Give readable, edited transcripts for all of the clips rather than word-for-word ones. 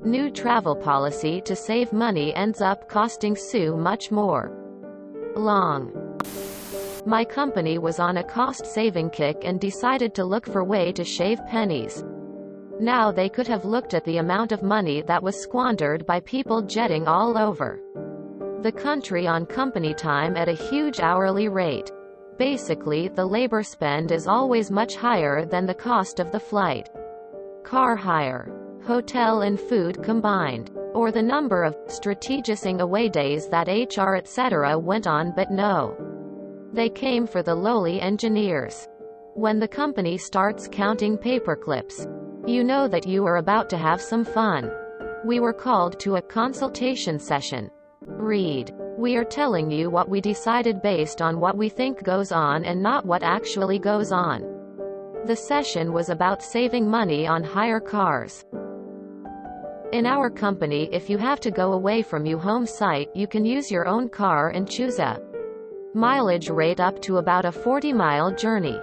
New travel policy to save money ends up costing soooo much more. Long. My company was on a cost-saving kick and decided to look for way to shave pennies. Now they could have looked at the amount of money that was squandered by people jetting all over the country on company time at a huge hourly rate. Basically, the labor spend is always much higher than the cost of the flight, car hire, hotel and food combined, or the number of strategizing away days that HR etc. went on. But no. They came for the lowly engineers. When the company starts counting paperclips, you know that you are about to have some fun. We were called to a consultation session. Read. We are telling you what we decided based on what we think goes on and not what actually goes on. The session was about saving money on hire cars. In our company, if you have to go away from your home site, you can use your own car and choose a mileage rate up to about a 40-mile journey.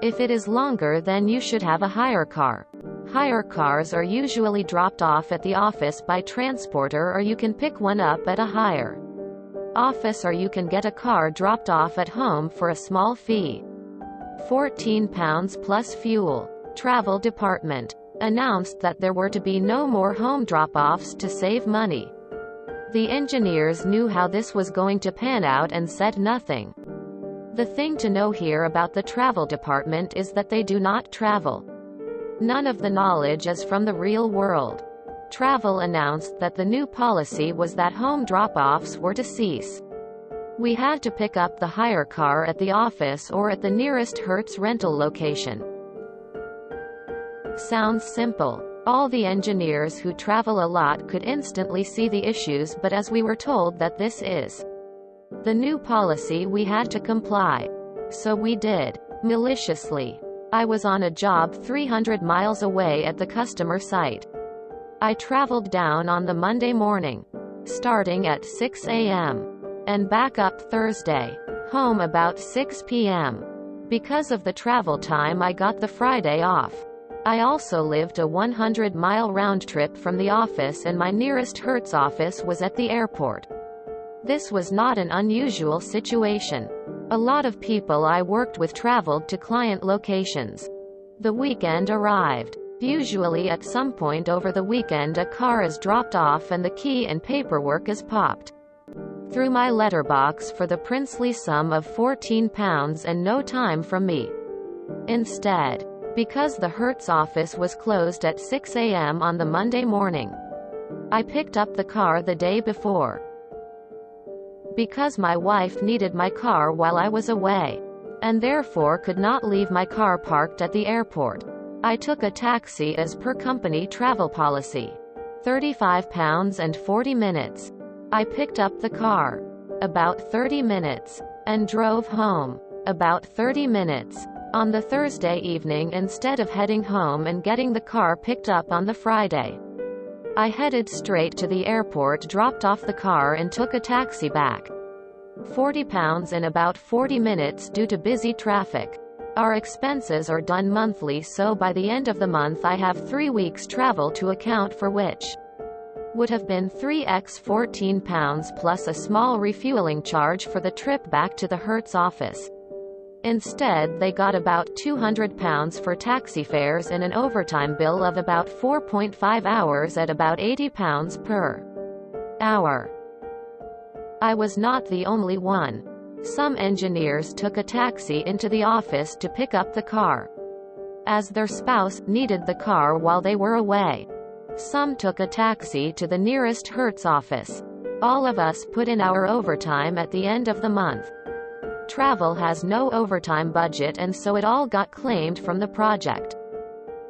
If it is longer, then you should have a hire car. Hire cars are usually dropped off at the office by transporter, or you can pick one up at a hire office, or you can get a car dropped off at home for a small fee. £14 plus fuel. Travel department announced that there were to be no more home drop-offs to save money. The engineers knew how this was going to pan out and said nothing. The thing to know here about the travel department is that they do not travel. None of the knowledge is from the real world. Travel announced that the new policy was that home drop-offs were to cease. We had to pick up the hire car at the office or at the nearest Hertz rental location. Sounds simple. All the engineers who travel a lot could instantly see the issues, but as we were told that this is the new policy, we had to comply. So we did. Maliciously. I was on a job 300 miles away at the customer site. I traveled down on the Monday morning, starting at 6 a.m. and back up Thursday, home about 6 p.m. Because of the travel time, I got the Friday off. I also lived a 100-mile round trip from the office, and my nearest Hertz office was at the airport. This was not an unusual situation. A lot of people I worked with traveled to client locations. The weekend arrived. Usually at some point over the weekend a car is dropped off and the key and paperwork is popped through my letterbox for the princely sum of £14 and no time from me. Instead, because the Hertz office was closed at 6 a.m. on the Monday morning, I picked up the car the day before. Because my wife needed my car while I was away, and therefore could not leave my car parked at the airport, I took a taxi as per company travel policy. £35 and 40 minutes. I picked up the car. About 30 minutes. And drove home. About 30 minutes. On the Thursday evening, instead of heading home and getting the car picked up on the Friday, I headed straight to the airport, dropped off the car and took a taxi back. £40 in about 40 minutes due to busy traffic. Our expenses are done monthly, so by the end of the month I have 3 weeks travel to account for, which would have been 3x £14 plus a small refueling charge for the trip back to the Hertz office. Instead, they got about £200 for taxi fares and an overtime bill of about 4.5 hours at about £80 per hour. I was not the only one. Some engineers took a taxi into the office to pick up the car, as their spouse needed the car while they were away. Some took a taxi to the nearest Hertz office. All of us put in our overtime at the end of the month. Travel has no overtime budget, and so it all got claimed from the project.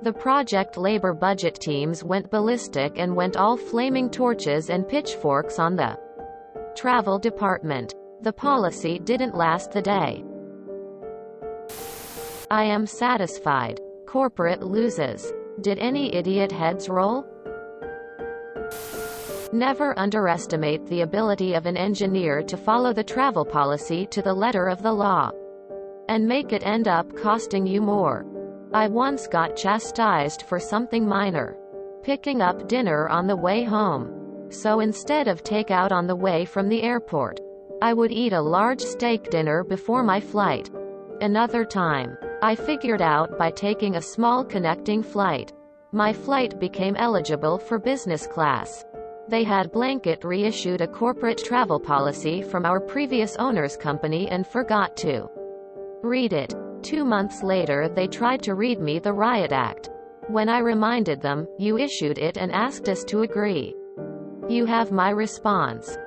The project labor budget teams went ballistic and went all flaming torches and pitchforks on the travel department. The policy didn't last the day. I am satisfied. Corporate loses. Did any idiot heads roll? Never underestimate the ability of an engineer to follow the travel policy to the letter of the law, and make it end up costing you more. I once got chastised for something minor. picking up dinner on the way home. So instead of takeout on the way from the airport, I would eat a large steak dinner before my flight. Another time, I figured out by taking a small connecting flight. My flight became eligible for business class. They had blanket reissued a corporate travel policy from our previous owner's company and forgot to read it. 2 months later they tried to read me the Riot Act. When I reminded them, "You issued it and asked us to agree." You have my response.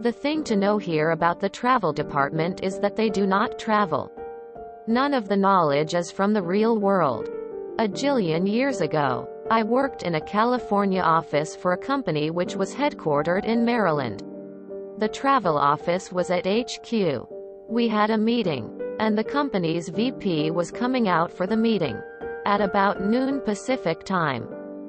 The thing to know here about the travel department is that they do not travel. None of the knowledge is from the real world. A jillion years ago, I worked in a California office for a company which was headquartered in Maryland. The travel office was at HQ. We had a meeting, and the company's VP was coming out for the meeting at about noon Pacific time.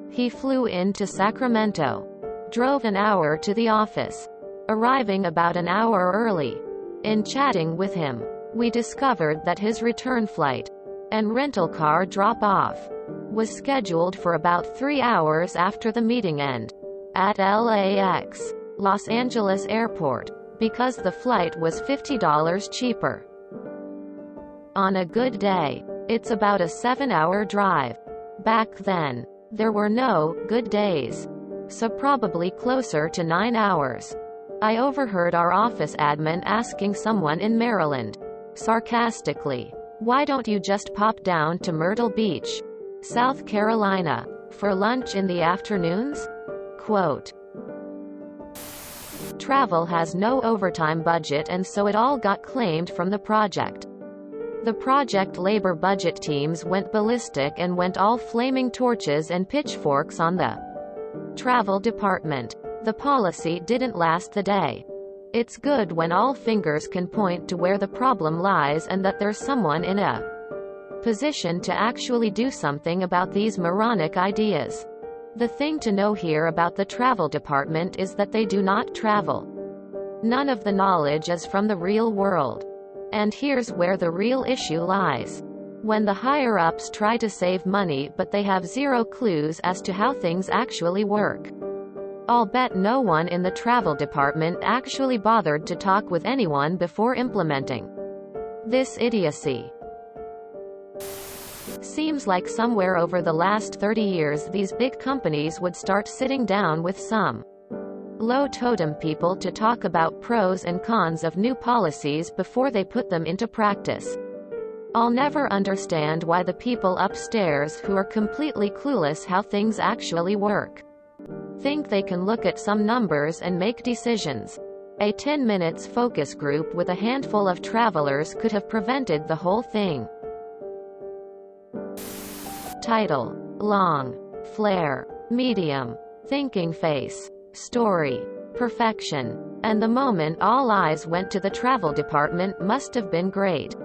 He flew into Sacramento, drove an hour to the office, arriving about an hour early. In chatting with him, we discovered that his return flight and rental car drop-off was scheduled for about 3 hours after the meeting end at LAX, Los Angeles Airport, because the flight was $50 cheaper. On a good day, it's about a 7-hour drive. Back then, there were no good days, so probably closer to 9 hours. I overheard our office admin asking someone in Maryland, sarcastically, "Why don't you just pop down to Myrtle Beach, South Carolina, for lunch in the afternoons?" Quote, "Travel has no overtime budget and so it all got claimed from the project." The project labor budget teams went ballistic and went all flaming torches and pitchforks on the travel department. The policy didn't last the day. It's good when all fingers can point to where the problem lies and that there's someone in a position to actually do something about these moronic ideas. The thing to know here about the travel department is that they do not travel. None of the knowledge is from the real world. And here's where the real issue lies. When the higher-ups try to save money but they have zero clues as to how things actually work. I'll bet no one in the travel department actually bothered to talk with anyone before implementing this idiocy. Seems like somewhere over the last 30 years these big companies would start sitting down with some low-totem people to talk about pros and cons of new policies before they put them into practice. I'll never understand why the people upstairs who are completely clueless how things actually work think they can look at some numbers and make decisions. A 10 minutes focus group with a handful of travelers could have prevented the whole thing. Title: Long, Flare, Medium, Thinking Face, Story, Perfection. And the moment all eyes went to the travel department must have been great.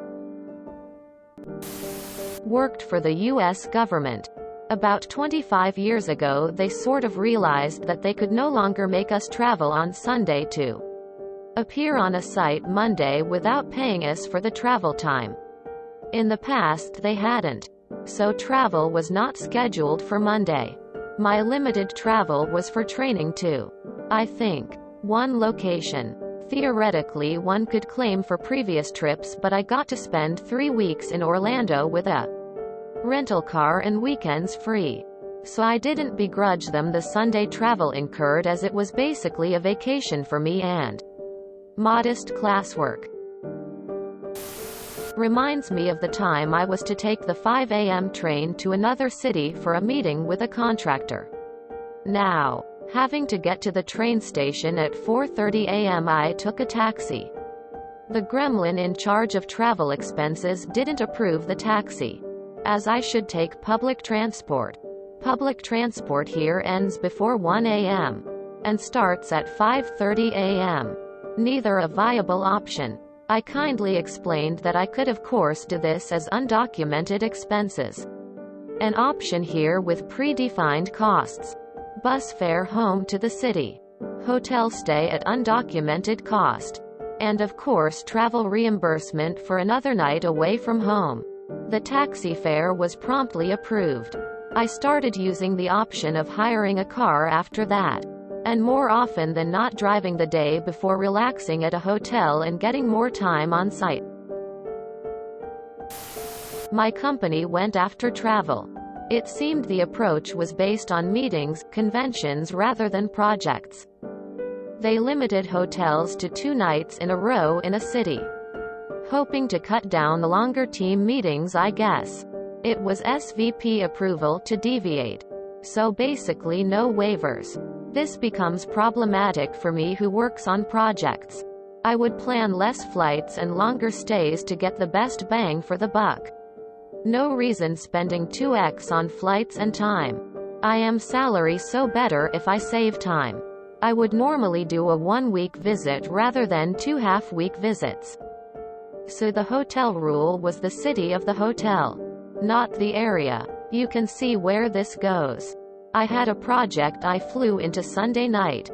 Worked for the US government. About 25 years ago they sort of realized that they could no longer make us travel on Sunday to appear on a site Monday without paying us for the travel time. In the past they hadn't. So travel was not scheduled for Monday. My limited travel was for training too. I think. One location. Theoretically one could claim for previous trips, but I got to spend 3 weeks in Orlando with a rental car and weekends free. So I didn't begrudge them the Sunday travel incurred, as it was basically a vacation for me and modest classwork. Reminds me of the time I was to take the 5 a.m. train to another city for a meeting with a contractor. Now, having to get to the train station at 4:30 a.m. I took a taxi. The gremlin in charge of travel expenses didn't approve the taxi, as I should take public transport. Public transport here ends before 1 a.m. and starts at 5:30 a.m. Neither a viable option. I kindly explained that I could of course do this as undocumented expenses. An option here with predefined costs. Bus fare home to the city. Hotel stay at undocumented cost. And of course travel reimbursement for another night away from home. The taxi fare was promptly approved. I started using the option of hiring a car after that. And more often than not driving the day before relaxing at a hotel and getting more time on site. My company went after travel. It seemed the approach was based on meetings, conventions rather than projects. They limited hotels to 2 nights in a row in a city. Hoping to cut down the longer team meetings, I guess. It was SVP approval to deviate. So basically no waivers. This becomes problematic for me who works on projects. I would plan less flights and longer stays to get the best bang for the buck. No reason spending 2x on flights and time. I am salary, so better if I save time. I would normally do a 1-week visit rather than 2 half-week visits. So the hotel rule was the city of the hotel, not the area. You can see where this goes. I had a project. I flew into Sunday night.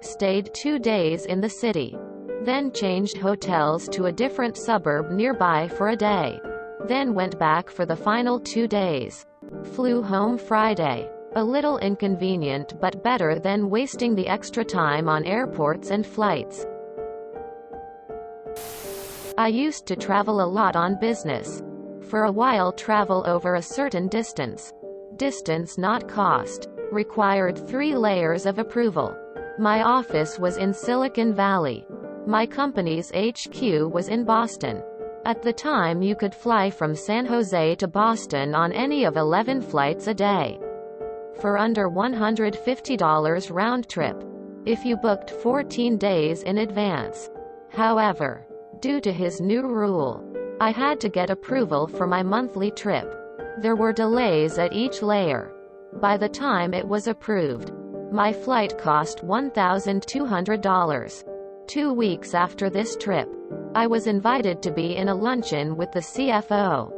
Stayed 2 days in the city. Then changed hotels to a different suburb nearby for a day. Then went back for the final 2 days. Flew home Friday. A little inconvenient, but better than wasting the extra time on airports and flights. I used to travel a lot on business. For a while, travel over a certain distance. Distance, not cost. Required 3 layers of approval. My office was in Silicon Valley. My company's HQ was in Boston. At the time, you could fly from San Jose to Boston on any of 11 flights a day. For under $150 round trip. If you booked 14 days in advance. However, due to his new rule, I had to get approval for my monthly trip. There were delays at each layer. By the time it was approved, my flight cost $1,200. 2 weeks after this trip, I was invited to be in a luncheon with the CFO.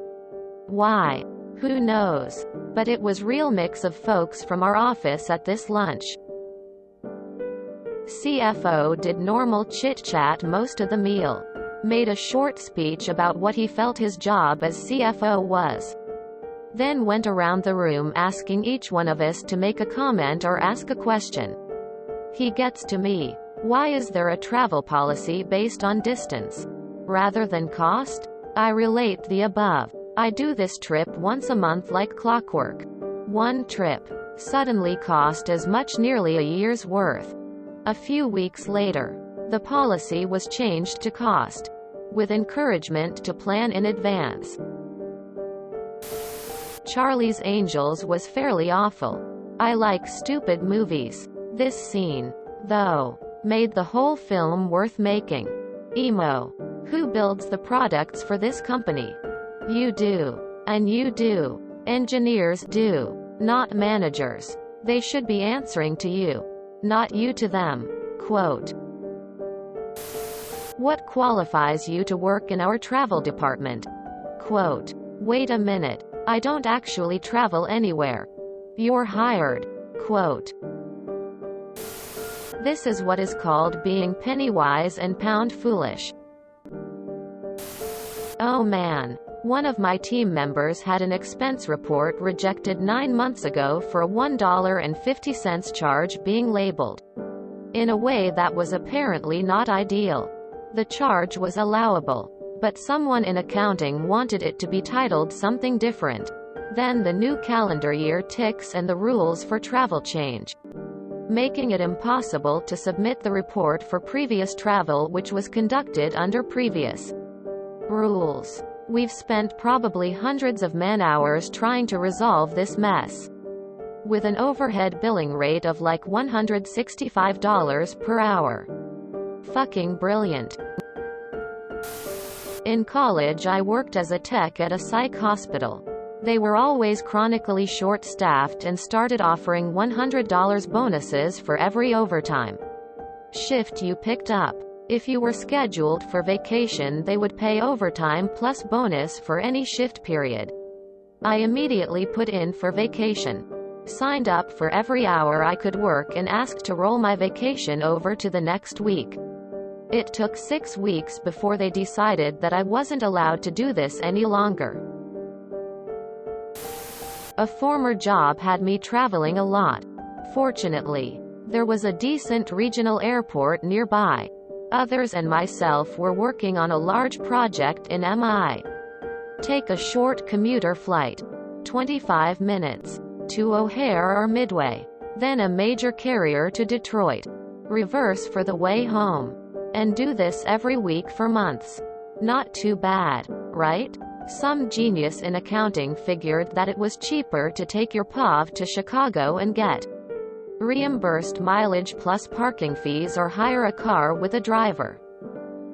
Why? Who knows? But it was real mix of folks from our office at this lunch. CFO did normal chit-chat most of the meal. Made a short speech about what he felt his job as CFO was. Then went around the room asking each one of us to make a comment or ask a question. He gets to me. Why is there a travel policy based on distance rather than cost? I relate the above. I do this trip once a month like clockwork. One trip suddenly cost as much, nearly a year's worth. A few weeks later, the policy was changed to cost, with encouragement to plan in advance. Charlie's Angels was fairly awful. I like stupid movies. This scene, though, made the whole film worth making. Emo. Who builds the products for this company? You do. And you do. Engineers do. Not managers. They should be answering to you, not you to them. Quote. What qualifies you to work in our travel department? Quote. Wait a minute. I don't actually travel anywhere. You're hired. Quote. This is what is called being penny wise and pound foolish. Oh man. One of my team members had an expense report rejected 9 months ago for a $1.50 charge being labeled in a way that was apparently not ideal. The charge was allowable, but someone in accounting wanted it to be titled something different. Then the new calendar year ticks and the rules for travel change, making it impossible to submit the report for previous travel which was conducted under previous rules. We've spent probably hundreds of man-hours trying to resolve this mess, with an overhead billing rate of like $165 per hour. Fucking brilliant. In college I worked as a tech at a psych hospital. They were always chronically short-staffed and started offering $100 bonuses for every overtime shift you picked up. If you were scheduled for vacation, they would pay overtime plus bonus for any shift period. I immediately put in for vacation, signed up for every hour I could work, and asked to roll my vacation over to the next week. It took 6 weeks before they decided that I wasn't allowed to do this any longer. A former job had me traveling a lot. Fortunately, there was a decent regional airport nearby. Others and myself were working on a large project in MI. Take a short commuter flight, 25 minutes, to O'Hare or Midway. Then a major carrier to Detroit. Reverse for the way home. And do this every week for months. Not too bad, right? Some genius in accounting figured that it was cheaper to take your POV to Chicago and get reimbursed mileage plus parking fees or hire a car with a driver,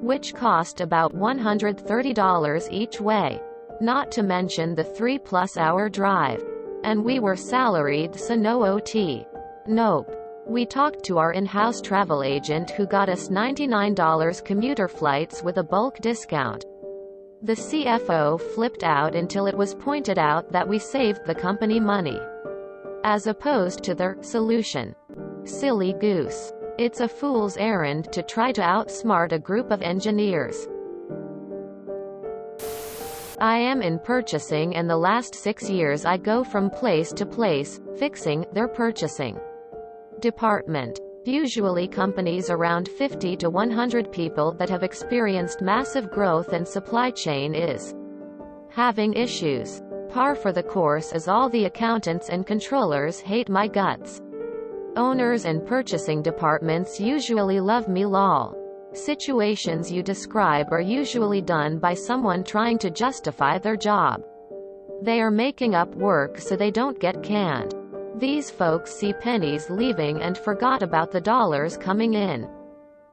which cost about $130 each way, not to mention the 3+ hour drive. And we were salaried, so no OT. Nope. We talked to our in-house travel agent who got us $99 commuter flights with a bulk discount. The CFO flipped out until it was pointed out that we saved the company money, as opposed to their solution. Silly goose. It's a fool's errand to try to outsmart a group of engineers. I am in purchasing, and the last 6 years I go from place to place, fixing their purchasing department. Usually companies around 50 to 100 people that have experienced massive growth and supply chain is having issues. Par for the course as all the accountants and controllers hate my guts. Owners and purchasing departments usually love me lol. Situations you describe are usually done by someone trying to justify their job. They are making up work so they don't get canned. These folks see pennies leaving and forgot about the dollars coming in.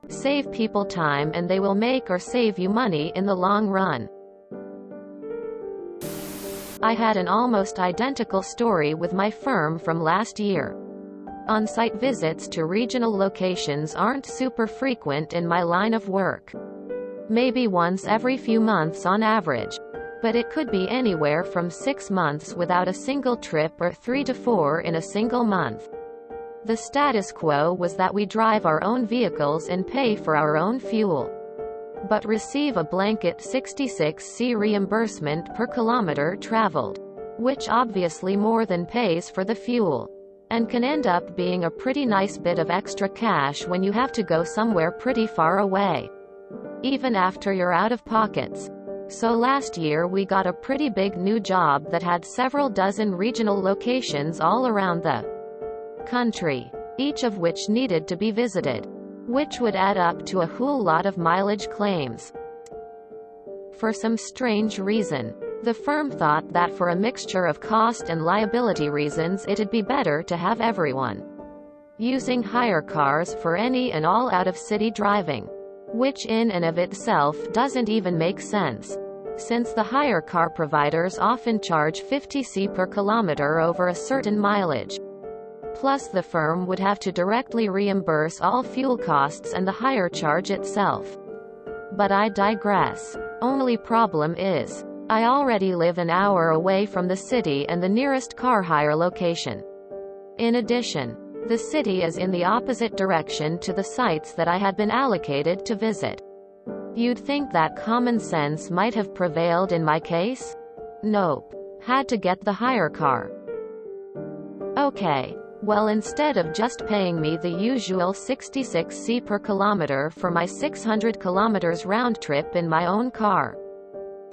Save people time and they will make or save you money in the long run. I had an almost identical story with my firm from last year. On-site visits to regional locations aren't super frequent in my line of work. Maybe once every few months on average. But it could be anywhere from 6 months without a single trip or 3 to 4 in a single month. The status quo was that we drive our own vehicles and pay for our own fuel, but receive a blanket 66C reimbursement per kilometer traveled, which obviously more than pays for the fuel, and can end up being a pretty nice bit of extra cash when you have to go somewhere pretty far away, even after you're out of pockets. So last year we got a pretty big new job that had several dozen regional locations all around the country, each of which needed to be visited, which would add up to a whole lot of mileage claims. For some strange reason, the firm thought that for a mixture of cost and liability reasons it'd be better to have everyone using hire cars for any and all out-of-city driving, which in and of itself doesn't even make sense, since the hire car providers often charge 50C per kilometer over a certain mileage. Plus the firm would have to directly reimburse all fuel costs and the hire charge itself. But I digress. Only problem is, I already live an hour away from the city and the nearest car hire location. In addition, the city is in the opposite direction to the sites that I had been allocated to visit. You'd think that common sense might have prevailed in my case? Nope. Had to get the hire car. Okay. Well, instead of just paying me the usual 66C per kilometer for my 600 kilometers round trip in my own car,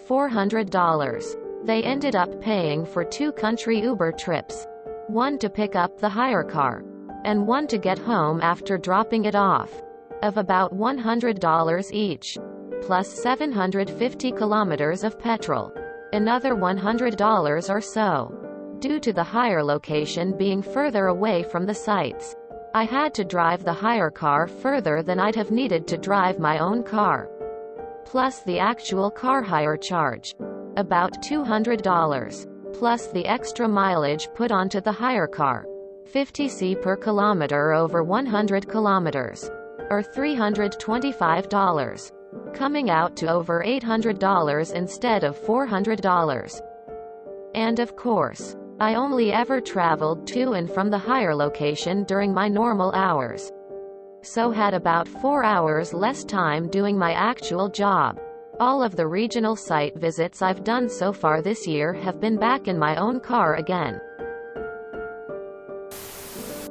$400, they ended up paying for 2 country Uber trips. One to pick up the hire car, and one to get home after dropping it off, of about $100 each, plus 750 kilometers of petrol. Another $100 or so. Due to the hire location being further away from the sites, I had to drive the hire car further than I'd have needed to drive my own car. Plus the actual car hire charge, about $200, plus the extra mileage put onto the hire car, 50C per kilometer over 100 kilometers, or $325, coming out to over $800 instead of $400. And of course, I only ever traveled to and from the hire location during my normal hours, so had about 4 hours less time doing my actual job. All of the regional site visits I've done so far this year have been back in my own car again.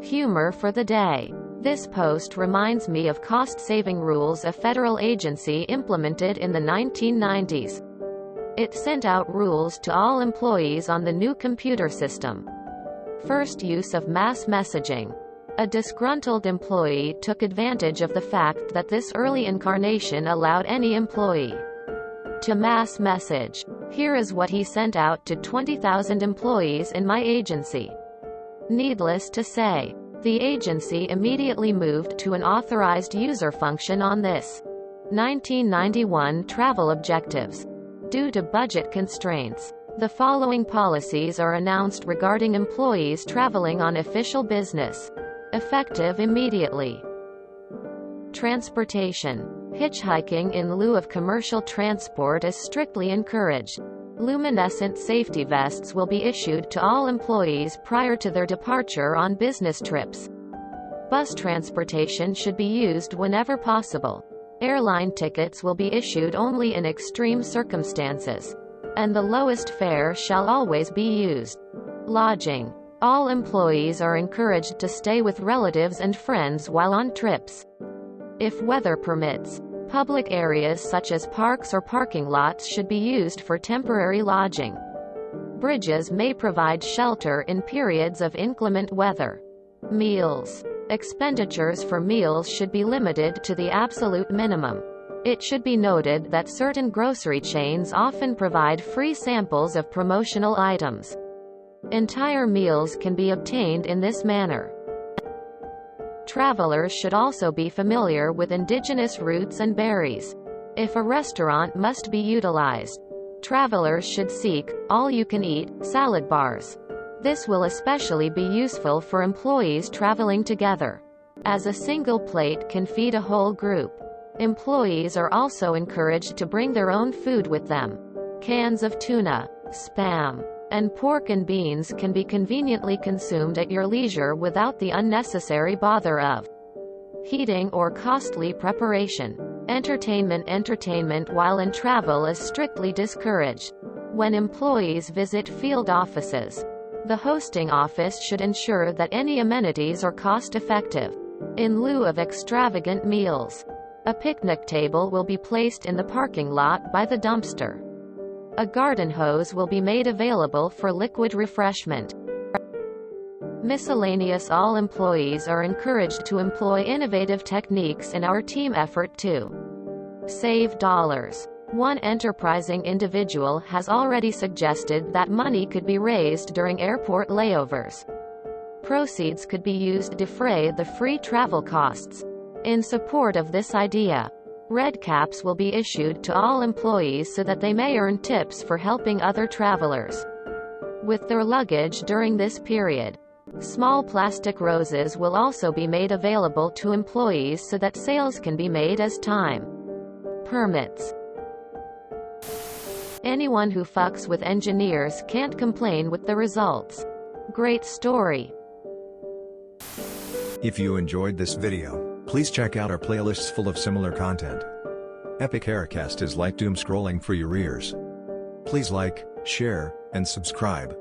Humor for the day. This post reminds me of cost-saving rules a federal agency implemented in the 1990s. It sent out rules to all employees on the new computer system. First, use of mass messaging. A disgruntled employee took advantage of the fact that this early incarnation allowed any employee to mass message. Here is what he sent out to 20,000 employees in my agency. Needless to say, the agency immediately moved to an authorized user function on this. 1991 Travel Objectives. Due to budget constraints, the following policies are announced regarding employees traveling on official business. Effective immediately. Transportation. Hitchhiking in lieu of commercial transport is strictly encouraged. Luminescent safety vests will be issued to all employees prior to their departure on business trips. Bus transportation should be used whenever possible. Airline tickets will be issued only in extreme circumstances, and the lowest fare shall always be used. Lodging. All employees are encouraged to stay with relatives and friends while on trips. If weather permits, public areas such as parks or parking lots should be used for temporary lodging. Bridges may provide shelter in periods of inclement weather. Meals. Expenditures for meals should be limited to the absolute minimum. It should be noted that certain grocery chains often provide free samples of promotional items. Entire meals can be obtained in this manner. Travelers should also be familiar with indigenous roots and berries. If a restaurant must be utilized, travelers should seek all-you-can-eat salad bars. This will especially be useful for employees traveling together, as a single plate can feed a whole group. Employees are also encouraged to bring their own food with them. Cans of tuna, Spam, and pork and beans can be conveniently consumed at your leisure without the unnecessary bother of heating or costly preparation. Entertainment while in travel is strictly discouraged. When employees visit field offices, the hosting office should ensure that any amenities are cost-effective. In lieu of extravagant meals, a picnic table will be placed in the parking lot by the dumpster. A garden hose will be made available for liquid refreshment. Miscellaneous. All employees are encouraged to employ innovative techniques in our team effort to save dollars. One enterprising individual has already suggested that money could be raised during airport layovers. Proceeds could be used to defray the free travel costs. In support of this idea, red caps will be issued to all employees so that they may earn tips for helping other travelers with their luggage during this period. Small plastic roses will also be made available to employees so that sales can be made as time permits. Anyone who fucks with engineers can't complain with the results. Great story. If you enjoyed this video, please check out our playlists full of similar content. Epic Haircast is like doom scrolling for your ears. Please like, share, and subscribe.